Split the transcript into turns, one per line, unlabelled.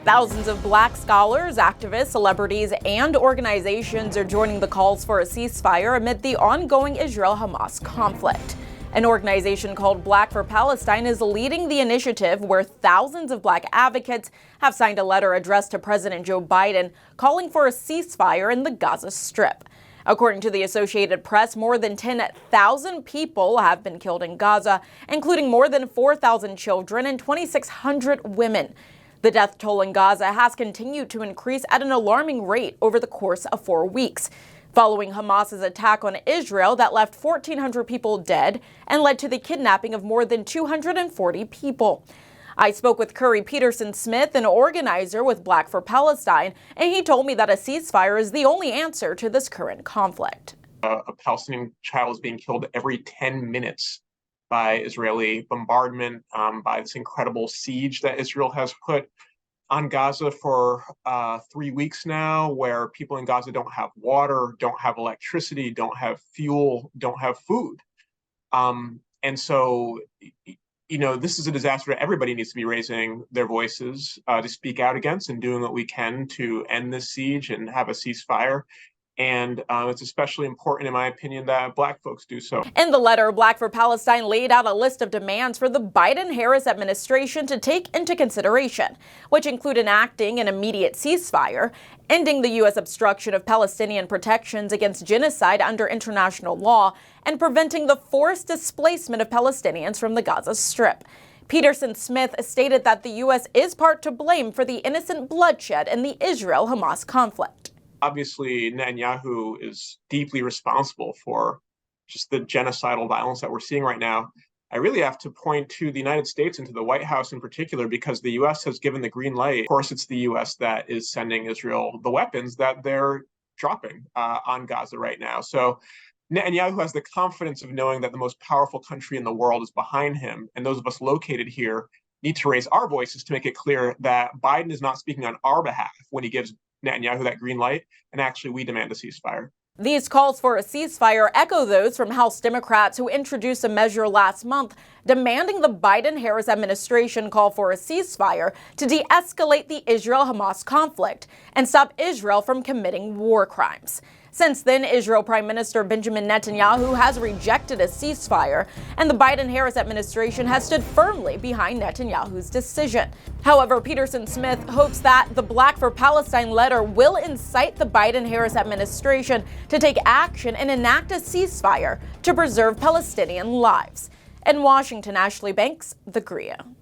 Thousands of Black scholars, activists, celebrities, and organizations are joining the calls for a ceasefire amid the ongoing Israel-Hamas conflict. An organization called Black for Palestine is leading the initiative, where thousands of Black advocates have signed a letter addressed to President Joe Biden calling for a ceasefire in the Gaza Strip. According to the Associated Press, more than 10,000 people have been killed in Gaza, including more than 4,000 children and 2,600 women. The death toll in Gaza has continued to increase at an alarming rate over the course of 4 weeks, following Hamas's attack on Israel that left 1,400 people dead and led to the kidnapping of more than 240 people. I spoke with Khury Petersen-Smith, an organizer with Black for Palestine, and he told me that a ceasefire is the only answer to this current conflict.
A Palestinian child is being killed every 10 minutes by Israeli bombardment, by this incredible siege that Israel has put on Gaza for 3 weeks now, where people in Gaza don't have water, don't have electricity, don't have fuel, don't have food. And so, this is a disaster that everybody needs to be raising their voices to speak out against and doing what we can to end this siege and have a ceasefire. And it's especially important, in my opinion, that Black folks do so.
In the letter, Black for Palestine laid out a list of demands for the Biden-Harris administration to take into consideration, which include enacting an immediate ceasefire, ending the U.S. obstruction of Palestinian protections against genocide under international law, and preventing the forced displacement of Palestinians from the Gaza Strip. Petersen-Smith stated that the U.S. is part to blame for the innocent bloodshed in the Israel-Hamas conflict.
Obviously, Netanyahu is deeply responsible for just the genocidal violence that we're seeing right now. I really have to point to the United States and to the White House in particular, because the U.S. has given the green light. Of course, it's the U.S. that is sending Israel the weapons that they're dropping on Gaza right now. So Netanyahu has the confidence of knowing that the most powerful country in the world is behind him, and those of us located here need to raise our voices to make it clear that Biden is not speaking on our behalf when he gives Netanyahu that green light, and actually we demand a ceasefire.
These calls for a ceasefire echo those from House Democrats who introduced a measure last month demanding the Biden-Harris administration call for a ceasefire to de-escalate the Israel-Hamas conflict and stop Israel from committing war crimes. Since then, Israel Prime Minister Benjamin Netanyahu has rejected a ceasefire, and the Biden-Harris administration has stood firmly behind Netanyahu's decision. However, Petersen-Smith hopes that the Black for Palestine letter will incite the Biden-Harris administration to take action and enact a ceasefire to preserve Palestinian lives. In Washington, Ashlee, theGrio.